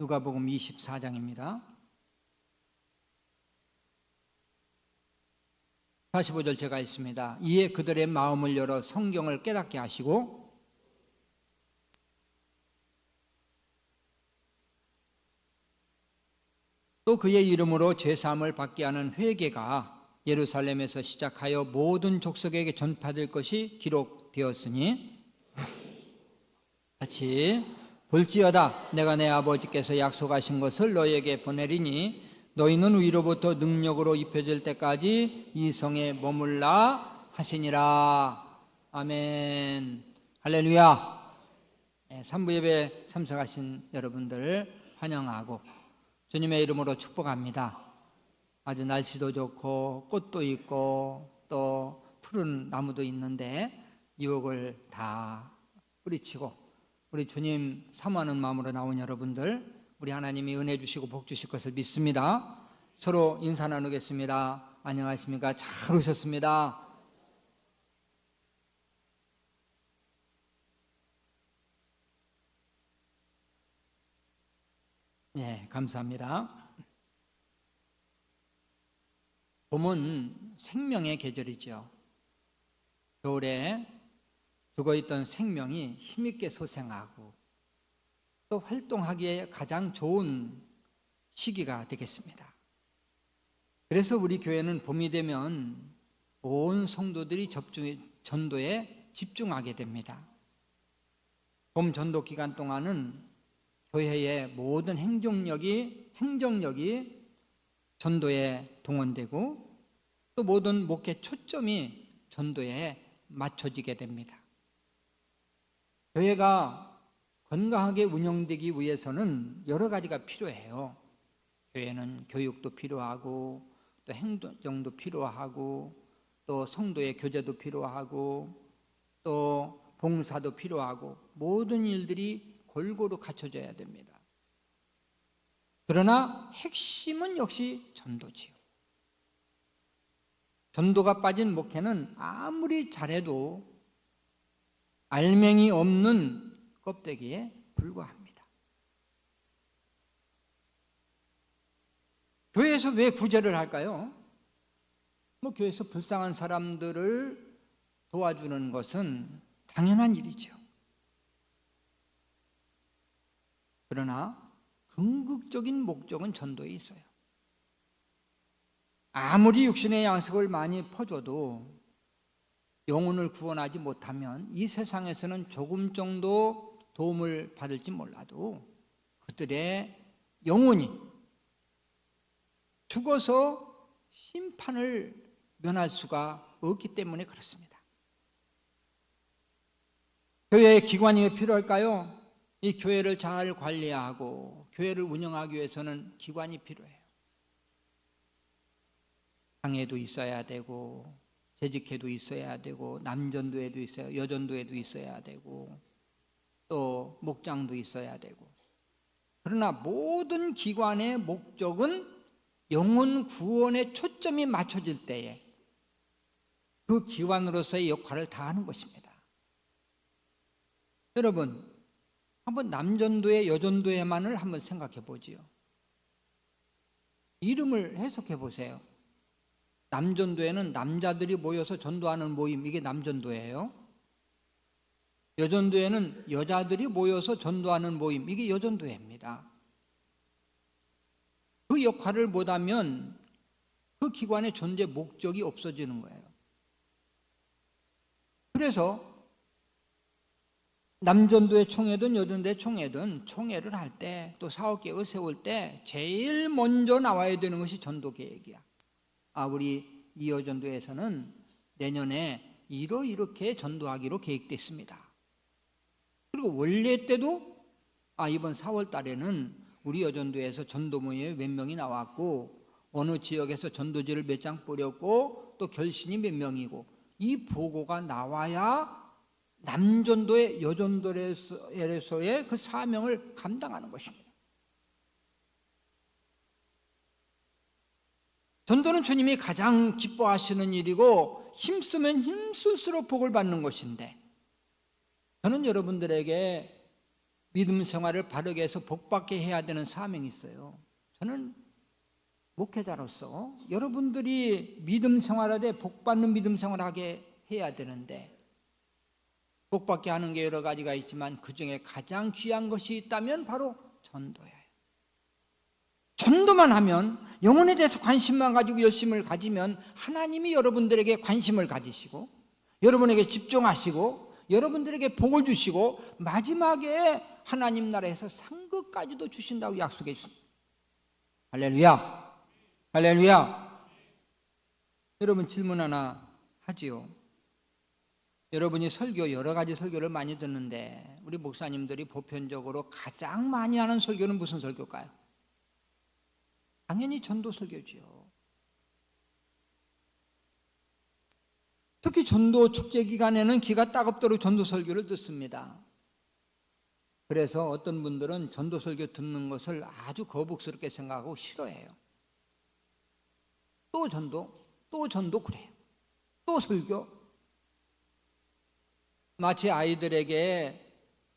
누가복음 24장입니다. 45절 제가 읽습니다. 이에 그들의 마음을 열어 성경을 깨닫게 하시고 또 그의 이름으로 죄사함을 받게 하는 회개가 예루살렘에서 시작하여 모든 족속에게 전파될 것이 기록되었으니 같이 볼지어다 내가 내 아버지께서 약속하신 것을 너희에게 보내리니 너희는 위로부터 능력으로 입혀질 때까지 이 성에 머물라 하시니라. 아멘. 할렐루야. 3부 예배 참석하신 여러분들 환영하고 주님의 이름으로 축복합니다. 아주 날씨도 좋고 꽃도 있고 또 푸른 나무도 있는데 유혹을 다 뿌리치고 우리 주님 사모하는 마음으로 나온 여러분들, 우리 하나님이 은혜 주시고 복 주실 것을 믿습니다. 서로 인사 나누겠습니다. 안녕하십니까? 잘 오셨습니다. 네, 감사합니다. 봄은 생명의 계절이죠. 겨울에 죽어있던 생명이 힘있게 소생하고 또 활동하기에 가장 좋은 시기가 되겠습니다. 그래서 우리 교회는 봄이 되면 온 성도들이 전도에 집중하게 됩니다. 봄 전도 기간 동안은 교회의 모든 행정력이 전도에 동원되고 또 모든 목회 초점이 전도에 맞춰지게 됩니다. 교회가 건강하게 운영되기 위해서는 여러 가지가 필요해요. 교회는 교육도 필요하고 또 행정도 필요하고 또 성도의 교제도 필요하고 또 봉사도 필요하고 모든 일들이 골고루 갖춰져야 됩니다. 그러나 핵심은 역시 전도지요. 전도가 빠진 목회는 아무리 잘해도 알맹이 없는 껍데기에 불과합니다. 교회에서 왜 구제를 할까요? 교회에서 불쌍한 사람들을 도와주는 것은 당연한 일이죠. 그러나 궁극적인 목적은 전도에 있어요. 아무리 육신의 양식을 많이 퍼줘도 영혼을 구원하지 못하면 이 세상에서는 조금 정도 도움을 받을지 몰라도 그들의 영혼이 죽어서 심판을 면할 수가 없기 때문에 그렇습니다. 교회의 기관이 왜 필요할까요? 이 교회를 잘 관리하고 교회를 운영하기 위해서는 기관이 필요해요. 장애도 있어야 되고 재직회도 있어야 되고 남전도회도 있어야 여전도회도 있어야 되고 또 목장도 있어야 되고, 그러나 모든 기관의 목적은 영혼 구원에 초점이 맞춰질 때에 그 기관으로서의 역할을 다하는 것입니다. 여러분, 한번 남전도회 여전도회만을 한번 생각해 보지요. 이름을 해석해 보세요. 남전도회는 남자들이 모여서 전도하는 모임, 이게 남전도회예요. 여전도회는 여자들이 모여서 전도하는 모임, 이게 여전도회입니다. 그 역할을 못하면 그 기관의 존재 목적이 없어지는 거예요. 그래서 남전도회 총회든 여전도회 총회든 총회를 할 때 또 사업계획을 세울 때 제일 먼저 나와야 되는 것이 전도계획이야. 우리 이 여전도에서는 내년에 이렇게 전도하기로 계획됐습니다. 그리고 원래 때도 이번 4월 달에는 우리 여전도에서 전도 모임에 몇 명이 나왔고 어느 지역에서 전도지를 몇 장 뿌렸고 또 결신이 몇 명이고, 이 보고가 나와야 남전도의 여전도에서의 그 사명을 감당하는 것입니다. 전도는 주님이 가장 기뻐하시는 일이고 힘쓰면 힘쓸수록 복을 받는 것인데, 저는 여러분들에게 믿음 생활을 바르게 해서 복받게 해야 되는 사명이 있어요. 저는 목회자로서 여러분들이 믿음 생활하되 복받는 믿음 생활하게 해야 되는데, 복받게 하는 게 여러 가지가 있지만 그 중에 가장 귀한 것이 있다면 바로 전도예요. 전도만 하면, 영혼에 대해서 관심만 가지고 열심을 가지면 하나님이 여러분들에게 관심을 가지시고 여러분에게 집중하시고 여러분들에게 복을 주시고 마지막에 하나님 나라에서 상급까지도 주신다고 약속해 주십니다. 할렐루야, 할렐루야. 여러분, 질문 하나 하지요. 여러분이 설교, 여러 가지 설교를 많이 듣는데 우리 목사님들이 보편적으로 가장 많이 하는 설교는 무슨 설교일까요? 당연히 전도 설교지요. 특히 전도 축제 기간에는 기가 따갑도록 전도 설교를 듣습니다. 그래서 어떤 분들은 전도 설교 듣는 것을 아주 거북스럽게 생각하고 싫어해요. 또 전도 그래요. 또 설교. 마치 아이들에게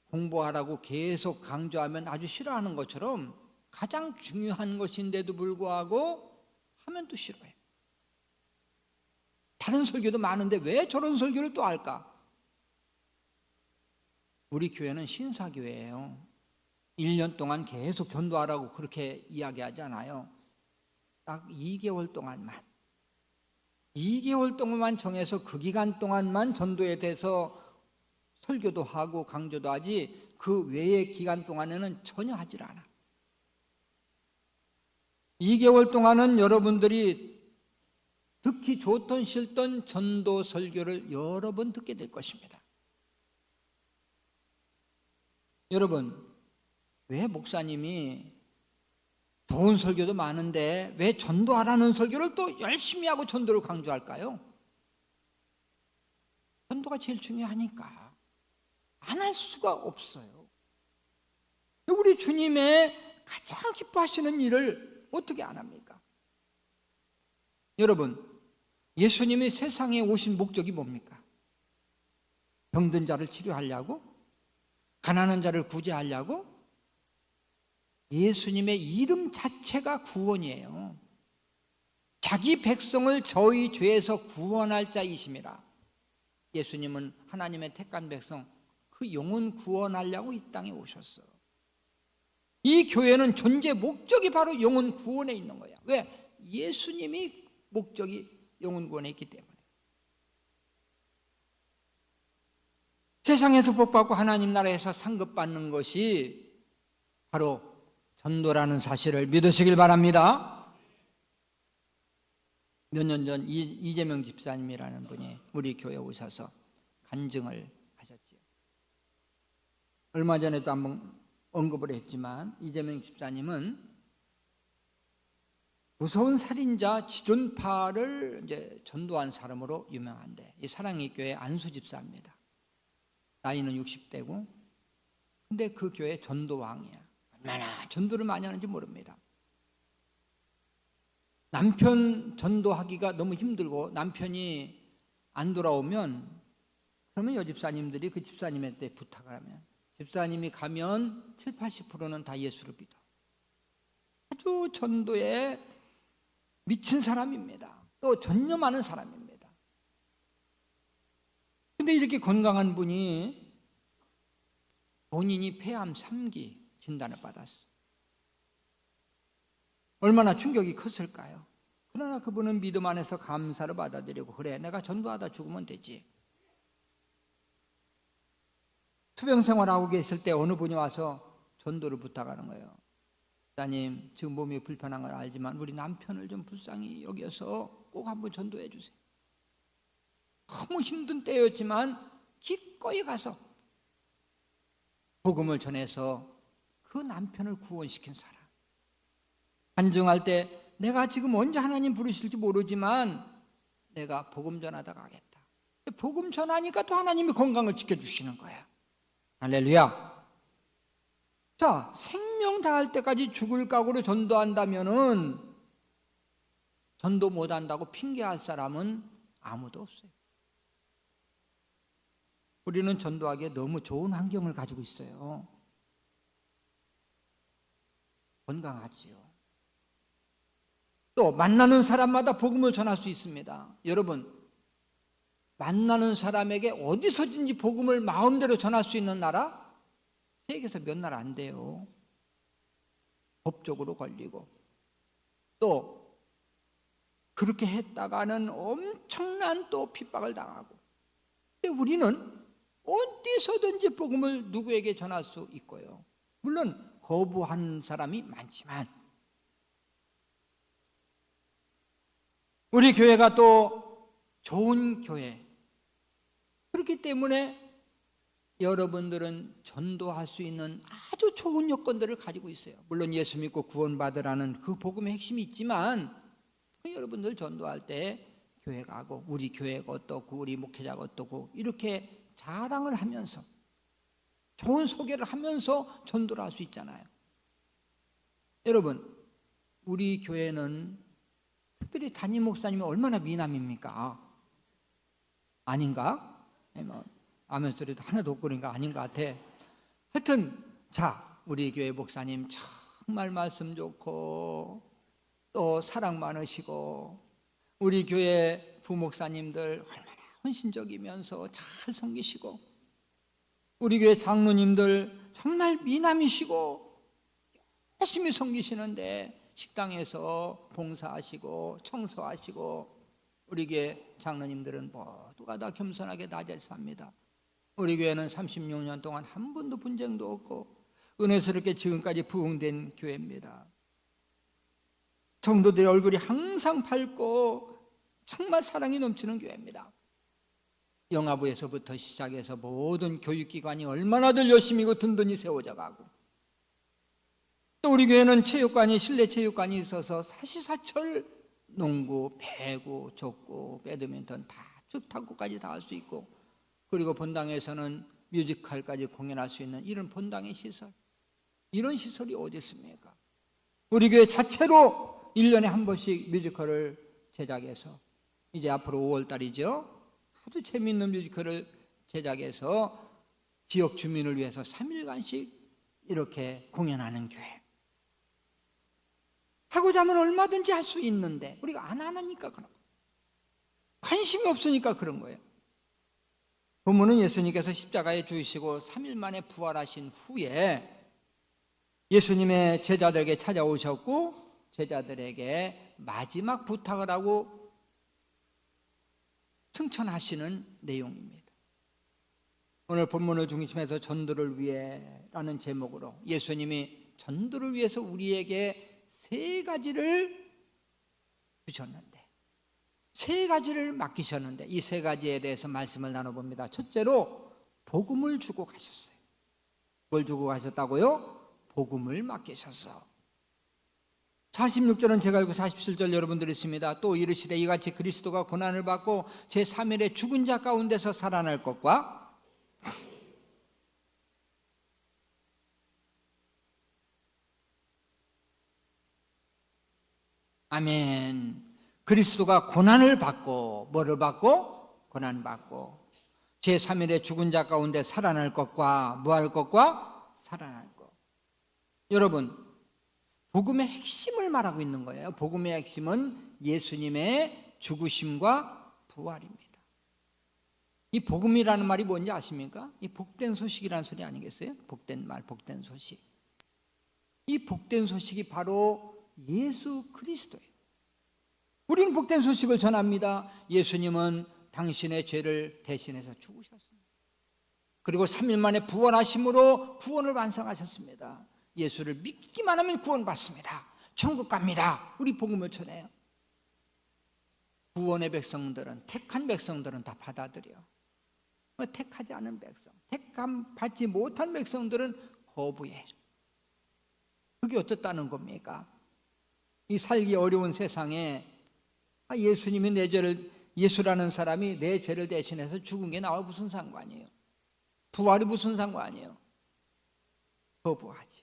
공부하라고 계속 강조하면 아주 싫어하는 것처럼 가장 중요한 것인데도 불구하고 하면 또 싫어해요. 다른 설교도 많은데 왜 저런 설교를 또 할까? 우리 교회는 신사교회예요. 1년 동안 계속 전도하라고 그렇게 이야기하지 않아요. 딱 2개월 동안만 정해서 그 기간 동안만 전도에 대해서 설교도 하고 강조도 하지, 그 외의 기간 동안에는 전혀 하질 않아. 2개월 동안은 여러분들이 듣기 좋던 싫던 전도 설교를 여러 번 듣게 될 것입니다. 여러분, 왜 목사님이 좋은 설교도 많은데 왜 전도하라는 설교를 또 열심히 하고 전도를 강조할까요? 전도가 제일 중요하니까 안 할 수가 없어요. 우리 주님의 가장 기뻐하시는 일을 어떻게 안 합니까? 여러분, 예수님이 세상에 오신 목적이 뭡니까? 병든 자를 치료하려고? 가난한 자를 구제하려고? 예수님의 이름 자체가 구원이에요. 자기 백성을 저희 죄에서 구원할 자이심이라. 예수님은 하나님의 택한 백성, 그 영혼 구원하려고 이 땅에 오셨어. 이 교회는 존재 목적이 바로 영혼 구원에 있는 거야. 왜? 예수님이 목적이 영혼 구원에 있기 때문에. 세상에서 복받고 하나님 나라에서 상급받는 것이 바로 전도라는 사실을 믿으시길 바랍니다. 몇 년 전 이재명 집사님이라는 분이 우리 교회에 오셔서 간증을 하셨지요. 얼마 전에도 한번 언급을 했지만 이재명 집사님은 무서운 살인자 지존파를 이제 전도한 사람으로 유명한데, 이 사랑의 교회 안수 집사입니다. 나이는 60대고, 근데 그 교회 전도왕이야. 얼마나 전도를 많이 하는지 모릅니다. 남편 전도하기가 너무 힘들고 남편이 안 돌아오면, 그러면 여집사님들이 그 집사님한테 부탁을 하면 집사님이 가면 70-80%는 다 예수를 믿어. 아주 전도에 미친 사람입니다. 또 전념하는 사람입니다. 근데 이렇게 건강한 분이 본인이 폐암 3기 진단을 받았어. 얼마나 충격이 컸을까요? 그러나 그분은 믿음 안에서 감사를 받아들이고, 그래, 내가 전도하다 죽으면 되지. 투병 생활하고 계실 때 어느 분이 와서 전도를 부탁하는 거예요. 목사님, 지금 몸이 불편한 걸 알지만 우리 남편을 좀 불쌍히 여겨서 꼭 한번 전도해 주세요. 너무 힘든 때였지만 기꺼이 가서 복음을 전해서 그 남편을 구원시킨 사람. 간증할 때 내가 지금 언제 하나님 부르실지 모르지만 내가 복음 전하다 가겠다. 복음 전하니까 또 하나님이 건강을 지켜주시는 거야. 할렐루야. 자, 생명 다할 때까지 죽을 각오로 전도한다면은 전도 못한다고 핑계할 사람은 아무도 없어요. 우리는 전도하기에 너무 좋은 환경을 가지고 있어요. 건강하지요. 또 만나는 사람마다 복음을 전할 수 있습니다. 여러분, 만나는 사람에게 어디서든지 복음을 마음대로 전할 수 있는 나라? 세계에서 몇 나라 안 돼요. 법적으로 걸리고. 또 그렇게 했다가는 엄청난 또 핍박을 당하고. 근데 우리는 어디서든지 복음을 누구에게 전할 수 있고요. 물론 거부한 사람이 많지만 우리 교회가 또 좋은 교회, 그렇기 때문에 여러분들은 전도할 수 있는 아주 좋은 여건들을 가지고 있어요. 물론 예수 믿고 구원받으라는 그 복음의 핵심이 있지만 여러분들 전도할 때 교회가 하고 우리 교회가 어떻고 우리 목회자가 어떻고 이렇게 자랑을 하면서 좋은 소개를 하면서 전도를 할 수 있잖아요. 여러분, 우리 교회는 특별히 담임 목사님이 얼마나 미남입니까? 아닌가? 아멘 소리도 하나도 없고 그러니까 아닌 것 같아. 하여튼 자, 우리 교회 목사님 정말 말씀 좋고 또 사랑 많으시고 우리 교회 부목사님들 얼마나 헌신적이면서 잘 섬기시고 우리 교회 장로님들 정말 미남이시고 열심히 섬기시는데 식당에서 봉사하시고 청소하시고 우리 교회 장로님들은 모두가 다 겸손하게 낮에 삽니다. 우리 교회는 36년 동안 한 번도 분쟁도 없고 은혜스럽게 지금까지 부흥된 교회입니다. 성도들의 얼굴이 항상 밝고 정말 사랑이 넘치는 교회입니다. 영아부에서부터 시작해서 모든 교육기관이 얼마나들 열심히 든든히 세워져 가고 또 우리 교회는 체육관이 실내 체육관이 있어서 사시사철 농구, 배구, 족구, 배드민턴 다 축탁구까지 다 할 수 있고 그리고 본당에서는 뮤지컬까지 공연할 수 있는 이런 본당의 시설, 이런 시설이 어디 있습니까? 우리 교회 자체로 1년에 한 번씩 뮤지컬을 제작해서 이제 앞으로 5월달이죠. 아주 재미있는 뮤지컬을 제작해서 지역 주민을 위해서 3일간씩 이렇게 공연하는 교회. 하고자 하면 얼마든지 할 수 있는데 우리가 안 하니까 그런 거예요. 관심이 없으니까 그런 거예요. 본문은 예수님께서 십자가에 죽으시고 3일 만에 부활하신 후에 예수님의 제자들에게 찾아오셨고 제자들에게 마지막 부탁을 하고 승천하시는 내용입니다. 오늘 본문을 중심해서 전도를 위해라는 제목으로 예수님이 전도를 위해서 우리에게 3가지를 주셨는데 3가지를 맡기셨는데 이 3가지에 대해서 말씀을 나눠봅니다. 첫째로 복음을 주고 가셨어요. 뭘 주고 가셨다고요? 복음을 맡기셨어. 46절은 제가 읽고 47절 여러분들 있습니다. 또 이르시되 이같이 그리스도가 고난을 받고 제3일에 죽은 자 가운데서 살아날 것과 아멘. 그리스도가 고난을 받고 뭐를 받고? 고난받고 제3일에 죽은 자 가운데 살아날 것과 뭐 할 것과? 살아날 것. 여러분, 복음의 핵심을 말하고 있는 거예요. 복음의 핵심은 예수님의 죽으심과 부활입니다. 이 복음이라는 말이 뭔지 아십니까? 이 복된 소식이라는 소리 아니겠어요? 복된 말, 복된 소식. 이 복된 소식이 바로 예수 그리스도예요. 우리는 복된 소식을 전합니다. 예수님은 당신의 죄를 대신해서 죽으셨습니다. 그리고 3일 만에 부활하심으로 구원을 완성하셨습니다. 예수를 믿기만 하면 구원받습니다. 천국 갑니다. 우리 복음을 전해요. 구원의 백성들은, 택한 백성들은 다 받아들여. 택하지 않은 백성, 택함 받지 못한 백성들은 거부해. 그게 어떻다는 겁니까? 이 살기 어려운 세상에 예수님이 내 죄를, 예수라는 사람이 내 죄를 대신해서 죽은 게 나와 무슨 상관이에요? 부활이 무슨 상관이에요? 거부하지.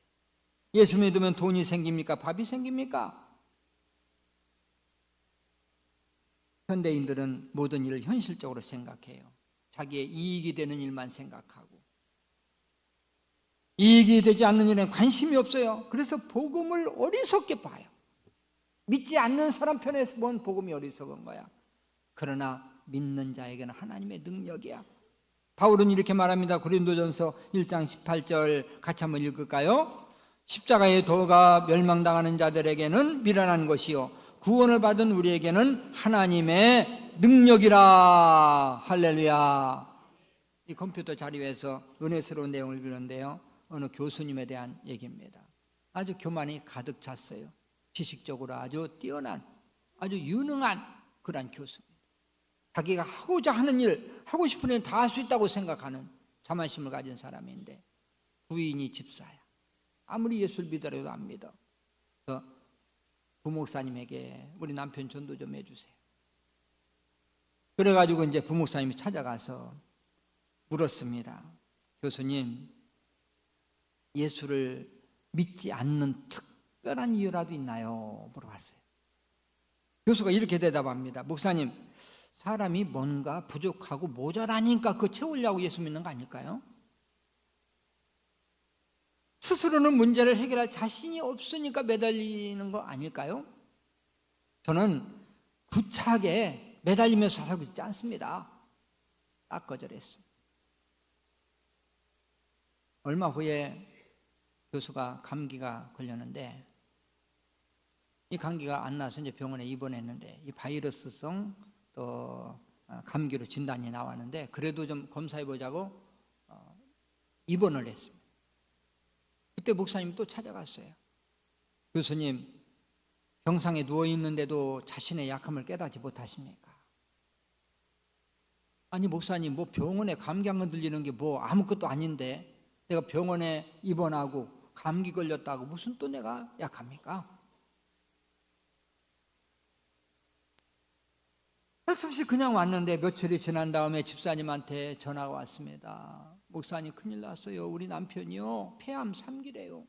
예수 믿으면 돈이 생깁니까? 밥이 생깁니까? 현대인들은 모든 일을 현실적으로 생각해요. 자기의 이익이 되는 일만 생각하고 이익이 되지 않는 일에 관심이 없어요. 그래서 복음을 어리석게 봐요. 믿지 않는 사람 편에서 본 복음이 어리석은 거야. 그러나 믿는 자에게는 하나님의 능력이야. 바울은 이렇게 말합니다. 고린도전서 1장 18절 같이 한번 읽을까요? 십자가의 도가 멸망당하는 자들에게는 미련한 것이요 구원을 받은 우리에게는 하나님의 능력이라. 할렐루야. 이 컴퓨터 자료에서 은혜스러운 내용을 읽는데요, 어느 교수님에 대한 얘기입니다. 아주 교만이 가득 찼어요. 지식적으로 아주 뛰어난, 아주 유능한 그런 교수입니다. 자기가 하고자 하는 일, 하고 싶은 일 다 할 수 있다고 생각하는 자만심을 가진 사람인데 부인이 집사야. 아무리 예수를 믿으라도 안 믿어. 그래서 부목사님에게 우리 남편 전도 좀 해주세요. 그래가지고 이제 부목사님이 찾아가서 물었습니다. 교수님, 예수를 믿지 않는 특별한 이유라도 있나요? 물어봤어요. 교수가 이렇게 대답합니다. 목사님, 사람이 뭔가 부족하고 모자라니까 그거 채우려고 예수 믿는 거 아닐까요? 스스로는 문제를 해결할 자신이 없으니까 매달리는 거 아닐까요? 저는 구차하게 매달리면서 살고 있지 않습니다. 딱 거절했어요. 얼마 후에 교수가 감기가 걸렸는데 이 감기가 안 나서 이제 병원에 입원했는데 이 바이러스성 또 감기로 진단이 나왔는데 그래도 좀 검사해 보자고 입원을 했습니다. 그때 목사님이 또 찾아갔어요. 교수님, 병상에 누워 있는데도 자신의 약함을 깨닫지 못하십니까? 아니 목사님, 뭐 병원에 감기 한 번 들리는 게 뭐 아무것도 아닌데 내가 병원에 입원하고 감기 걸렸다고 무슨 또 내가 약합니까? 할 수 없이 그냥 왔는데 며칠이 지난 다음에 집사님한테 전화가 왔습니다. 목사님, 큰일 났어요. 우리 남편이요, 폐암 3기래요.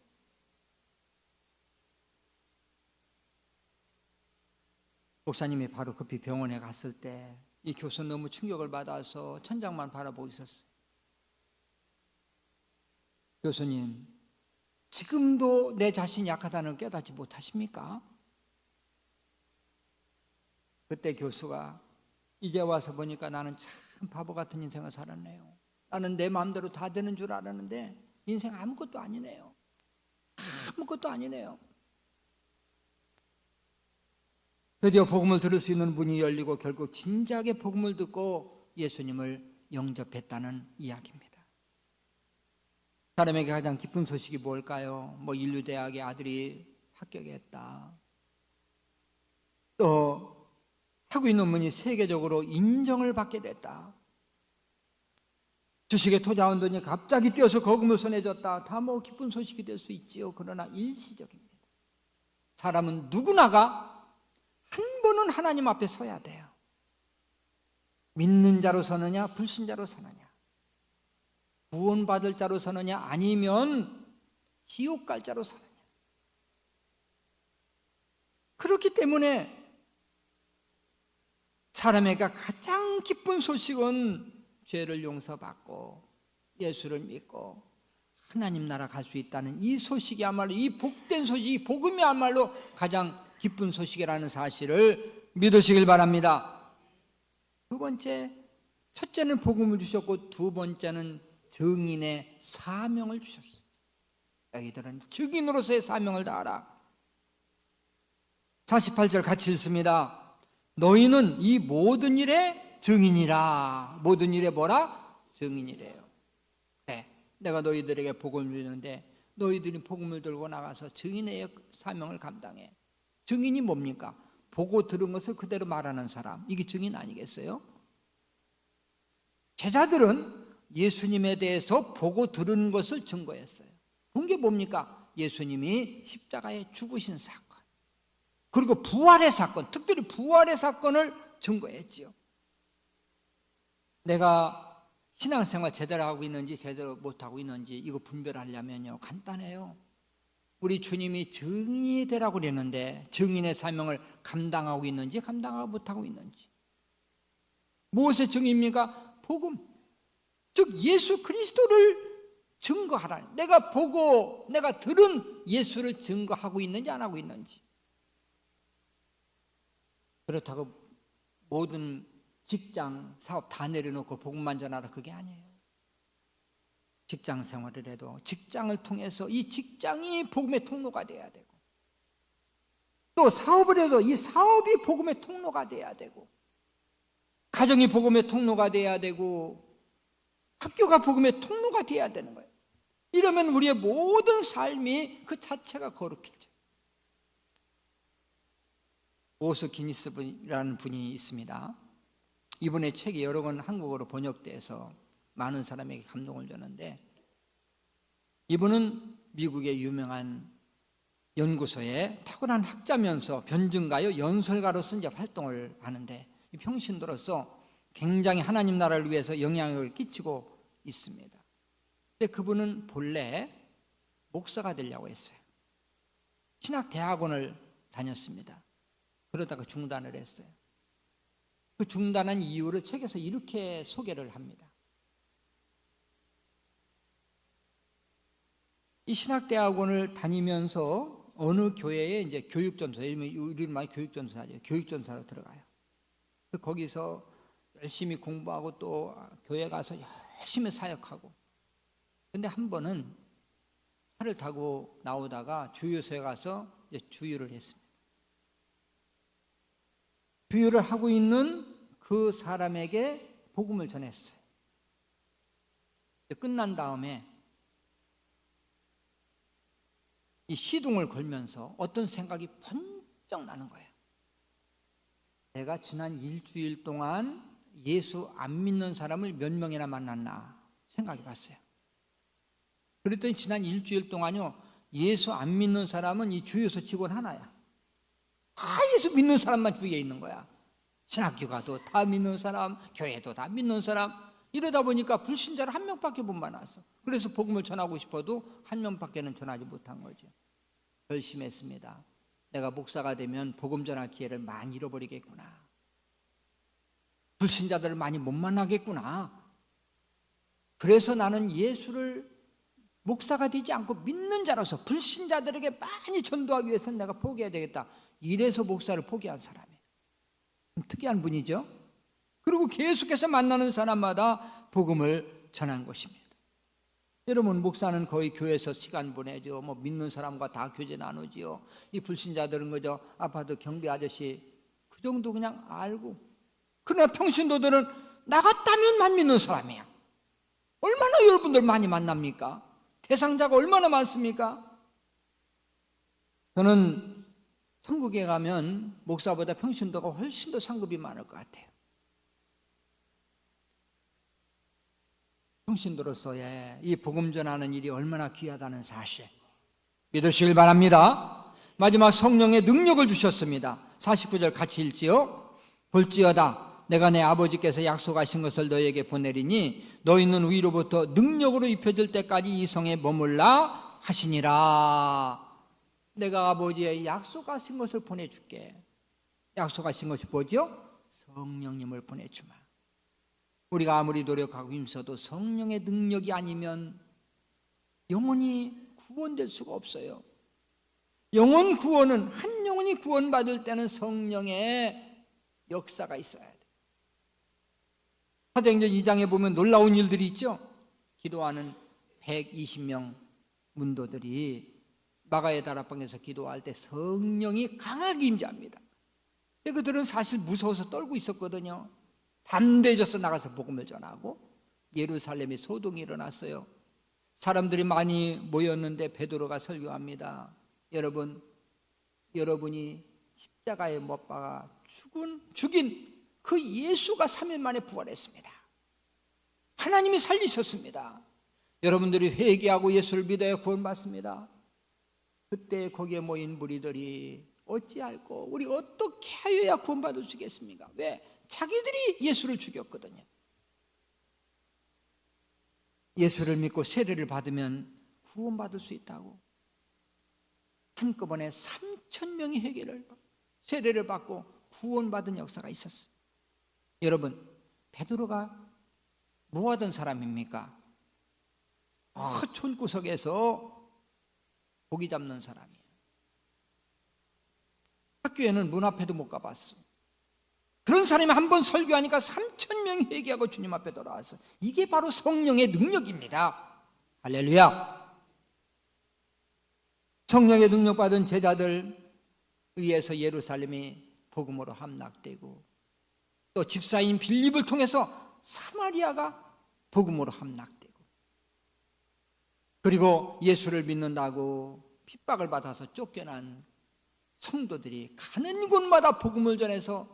목사님이 바로 급히 병원에 갔을 때 이 교수는 너무 충격을 받아서 천장만 바라보고 있었어요. 교수님, 지금도 내 자신이 약하다는 걸 깨닫지 못하십니까? 그때 교수가 이제 와서 보니까 나는 참 바보 같은 인생을 살았네요. 나는 내 마음대로 다 되는 줄 알았는데 인생 아무것도 아니네요. 아무것도 아니네요. 드디어 복음을 들을 수 있는 문이 열리고 결국 진지하게 복음을 듣고 예수님을 영접했다는 이야기입니다. 사람에게 가장 기쁜 소식이 뭘까요? 뭐 인류대학의 아들이 합격했다. 또 학위 논문이 세계적으로 인정을 받게 됐다. 주식에 투자한 돈이 갑자기 뛰어서 거금을 손에 졌다. 다 뭐 기쁜 소식이 될 수 있지요. 그러나 일시적입니다. 사람은 누구나가 한 번은 하나님 앞에 서야 돼요. 믿는 자로 서느냐 불신자로 서느냐, 구원받을 자로 서느냐 아니면 지옥 갈 자로 서느냐. 그렇기 때문에 사람에게 가장 기쁜 소식은 죄를 용서받고 예수를 믿고 하나님 나라 갈 수 있다는 이 소식이야말로, 이 복된 소식, 이 복음이야말로 가장 기쁜 소식이라는 사실을 믿으시길 바랍니다. 두 번째, 첫째는 복음을 주셨고 두 번째는 증인의 사명을 주셨어요. 너희들은 증인으로서의 사명을 다하라. 48절 같이 읽습니다. 너희는 이 모든 일의 증인이라. 모든 일에 뭐라? 증인이래요. 네, 내가 너희들에게 복음을 주는데 너희들이 복음을 들고 나가서 증인의 사명을 감당해. 증인이 뭡니까? 보고 들은 것을 그대로 말하는 사람, 이게 증인 아니겠어요? 제자들은 예수님에 대해서 보고 들은 것을 증거했어요. 본 게 뭡니까? 예수님이 십자가에 죽으신 사건, 그리고 부활의 사건, 특별히 부활의 사건을 증거했지요. 내가 신앙생활 제대로 하고 있는지 제대로 못하고 있는지 이거 분별하려면요, 간단해요. 우리 주님이 증인이 되라고 그랬는데 증인의 사명을 감당하고 있는지 감당하고 못하고 있는지. 무엇의 증인입니까? 복음, 즉 예수 그리스도를 증거하라. 내가 보고 내가 들은 예수를 증거하고 있는지 안 하고 있는지. 그렇다고 모든 직장, 사업 다 내려놓고 복음만 전하라, 그게 아니에요. 직장 생활을 해도 직장을 통해서 이 직장이 복음의 통로가 돼야 되고, 또 사업을 해도 이 사업이 복음의 통로가 돼야 되고, 가정이 복음의 통로가 돼야 되고, 학교가 복음의 통로가 돼야 되는 거예요. 이러면 우리의 모든 삶이 그 자체가 거룩해져요. 오스 기니스라는 분이 있습니다. 이분의 책이 여러 권 한국어로 번역돼서 많은 사람에게 감동을 줬는데, 이분은 미국의 유명한 연구소에 탁월한 학자면서 변증가요 연설가로서 이제 활동을 하는데, 평신도로서 굉장히 하나님 나라를 위해서 영향력을 끼치고 있습니다. 근데 그분은 본래 목사가 되려고 했어요. 신학대학원을 다녔습니다. 그러다가 중단을 했어요. 그 중단한 이유를 책에서 이렇게 소개를 합니다. 이 신학대학원을 다니면서 어느 교회에 이제 교육전사, 우리는 많이 교육전사죠. 교육전사로 들어가요. 거기서 열심히 공부하고 또 교회 가서 열심히 사역하고, 근데 한 번은 차를 타고 나오다가 주유소에 가서 이제 주유를 했습니다. 주유를 하고 있는 그 사람에게 복음을 전했어요. 끝난 다음에 이 시동을 걸면서 어떤 생각이 번쩍 나는 거예요. 내가 지난 일주일 동안 예수 안 믿는 사람을 몇 명이나 만났나 생각해 봤어요. 그랬더니 지난 일주일 동안요, 예수 안 믿는 사람은 이 주유소 직원 하나야. 다 예수 믿는 사람만 주위에 있는 거야. 신학교 가도 다 믿는 사람, 교회도 다 믿는 사람. 이러다 보니까 불신자를 한 명밖에 못 만났어. 그래서 복음을 전하고 싶어도 한 명밖에는 전하지 못한 거죠. 결심했습니다. 내가 목사가 되면 복음 전할 기회를 많이 잃어버리겠구나. 불신자들을 많이 못 만나겠구나. 그래서 나는 예수를 목사가 되지 않고 믿는 자로서 불신자들에게 많이 전도하기 위해서 내가 포기해야 되겠다. 이래서 목사를 포기한 사람이에요. 특이한 분이죠. 그리고 계속해서 만나는 사람마다 복음을 전한 것입니다. 여러분, 목사는 거의 교회에서 시간 보내죠. 뭐 믿는 사람과 다 교제 나누지요. 이 불신자들은 그저 아파트 경비 아저씨 그 정도 그냥 알고. 그러나 평신도들은 나갔다면만 믿는 사람이야. 얼마나 여러분들 많이 만납니까? 대상자가 얼마나 많습니까? 저는 천국에 가면 목사보다 평신도가 훨씬 더 상급이 많을 것 같아요. 평신도로서의 이 복음 전하는 일이 얼마나 귀하다는 사실 믿으시길 바랍니다. 마지막 성령의 능력을 주셨습니다. 49절 같이 읽지요. 볼지어다 내가 내 아버지께서 약속하신 것을 너희에게 보내리니 너희는 위로부터 능력으로 입혀질 때까지 이 성에 머물라 하시니라. 내가 아버지의 약속하신 것을 보내줄게. 약속하신 것이 뭐죠? 성령님을 보내주마. 우리가 아무리 노력하고 힘써도 성령의 능력이 아니면 영혼이 구원될 수가 없어요. 영혼 구원은, 한 영혼이 구원받을 때는 성령의 역사가 있어야 돼요. 사도행전 2장에 보면 놀라운 일들이 있죠. 기도하는 120명 문도들이 마가의 다락방에서 기도할 때 성령이 강하게 임재합니다. 근데 그들은 사실 무서워서 떨고 있었거든요. 담대해져서 나가서 복음을 전하고 예루살렘에 소동이 일어났어요. 사람들이 많이 모였는데 베드로가 설교합니다. 여러분이 십자가에 못 박아 죽인 그 예수가 3일 만에 부활했습니다. 하나님이 살리셨습니다. 여러분들이 회개하고 예수를 믿어야 구원받습니다. 그때 거기에 모인 무리들이 어찌할꼬 우리 어떻게 하여야 구원받을 수 있겠습니까? 왜? 자기들이 예수를 죽였거든요. 예수를 믿고 세례를 받으면 구원받을 수 있다고. 한꺼번에 3,000명이 세례를 받고 구원받은 역사가 있었어요. 여러분, 베드로가 뭐 하던 사람입니까? 촌구석에서 고기 잡는 사람이에요. 학교에는 문 앞에도 못 가봤어. 그런 사람이 한 번 설교하니까 3,000명이 회개하고 주님 앞에 돌아왔어. 이게 바로 성령의 능력입니다. 할렐루야. 성령의 능력받은 제자들 의해서 예루살렘이 복음으로 함락되고, 또 집사인 빌립을 통해서 사마리아가 복음으로 함락되고, 그리고 예수를 믿는다고 핍박을 받아서 쫓겨난 성도들이 가는 곳마다 복음을 전해서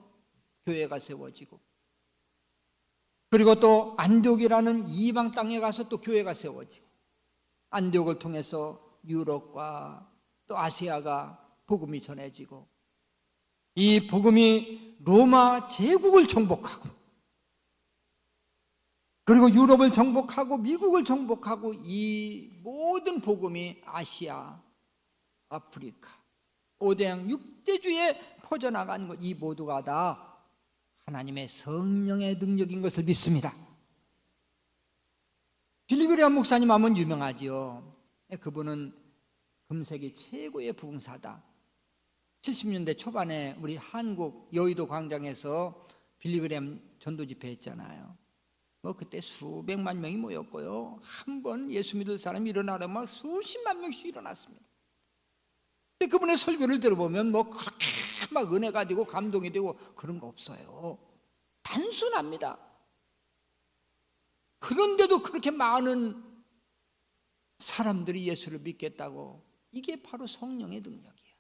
교회가 세워지고, 그리고 또 안디옥이라는 이방 땅에 가서 또 교회가 세워지고, 안디옥을 통해서 유럽과 또 아시아가 복음이 전해지고, 이 복음이 로마 제국을 정복하고, 그리고 유럽을 정복하고 미국을 정복하고, 이 모든 복음이 아시아, 아프리카, 5대양 6대주에 퍼져나간 것, 이 모두가 다 하나님의 성령의 능력인 것을 믿습니다. 빌리그레암 목사님 하면 유명하지요. 그분은 금세기 최고의 부흥사다. 70년대 초반에 우리 한국 여의도 광장에서 빌리그레암 전도 집회 했잖아요. 그때 수백만 명이 모였고요, 한 번 예수 믿을 사람이 일어나면 막 수십만 명씩 일어났습니다. 근데 그분의 설교를 들어보면 그렇게 막 은혜 가지고 감동이 되고 그런 거 없어요. 단순합니다. 그런데도 그렇게 많은 사람들이 예수를 믿겠다고, 이게 바로 성령의 능력이에요.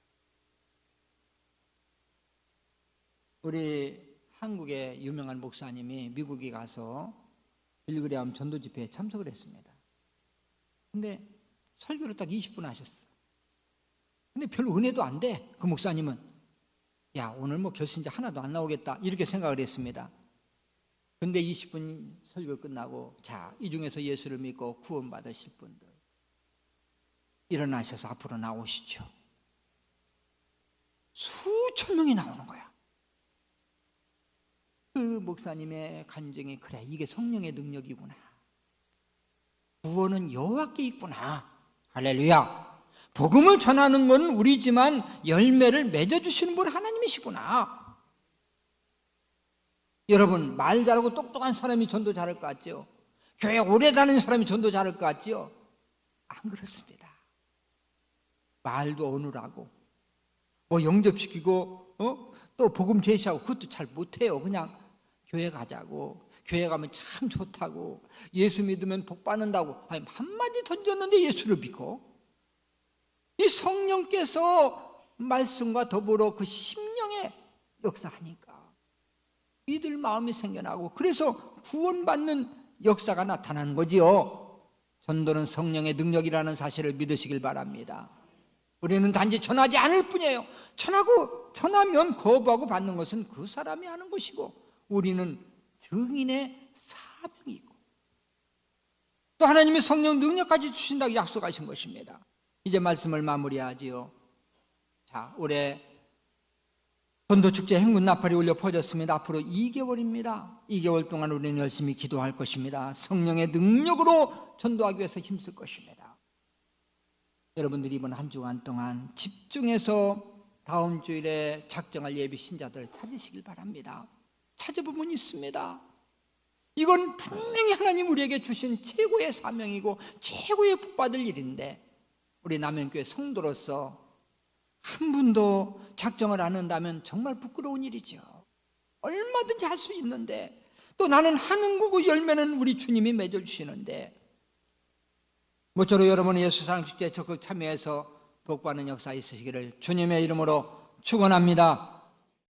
우리 한국의 유명한 목사님이 미국에 가서 빌리그레암 전도 집회에 참석을 했습니다. 근데 설교를 딱 20분 하셨어. 근데 별 은혜도 안 돼. 그 목사님은 야, 오늘 결신자 하나도 안 나오겠다 이렇게 생각을 했습니다. 근데 20분 설교 끝나고, 자, 이 중에서 예수를 믿고 구원 받으실 분들 일어나셔서 앞으로 나오시죠. 수천 명이 나오는 거야. 그 목사님의 간증이, 그래, 이게 성령의 능력이구나. 구원은 여호와께 있구나. 할렐루야. 복음을 전하는 건 우리지만 열매를 맺어주시는 분 하나님이시구나. 여러분, 말 잘하고 똑똑한 사람이 전도 잘할 것 같죠? 교회 오래 다니는 사람이 전도 잘할 것 같죠? 안 그렇습니다. 말도 어눌하고 영접시키고 또 복음 제시하고 그것도 잘 못해요. 그냥 교회 가자고, 교회 가면 참 좋다고, 예수 믿으면 복 받는다고 한마디 던졌는데 예수를 믿고, 이 성령께서 말씀과 더불어 그 심령에 역사하니까 믿을 마음이 생겨나고, 그래서 구원받는 역사가 나타나는 거지요. 전도는 성령의 능력이라는 사실을 믿으시길 바랍니다. 우리는 단지 전하지 않을 뿐이에요. 전하면 거부하고 받는 것은 그 사람이 하는 것이고, 우리는 증인의 사명이 있고, 또 하나님이 성령 능력까지 주신다고 약속하신 것입니다. 이제 말씀을 마무리하지요. 자, 올해 전도축제 행군 나팔이 울려 퍼졌습니다. 앞으로 2개월입니다. 2개월 동안 우리는 열심히 기도할 것입니다. 성령의 능력으로 전도하기 위해서 힘쓸 것입니다. 여러분들이 이번 한 주간 동안 집중해서 다음 주일에 작정할 예비 신자들 찾으시길 바랍니다. 찾아보면 있습니다. 이건 분명히 하나님 우리에게 주신 최고의 사명이고 최고의 복받을 일인데, 우리 남현교회 성도로서 한 분도 작정을 안 한다면 정말 부끄러운 일이죠. 얼마든지 할 수 있는데, 또 나는 하는 거고 열매는 우리 주님이 맺어주시는데, 모쪼록 여러분의 예수 사랑 축제에 적극 참여해서 복받는 역사 있으시기를 주님의 이름으로 축원합니다.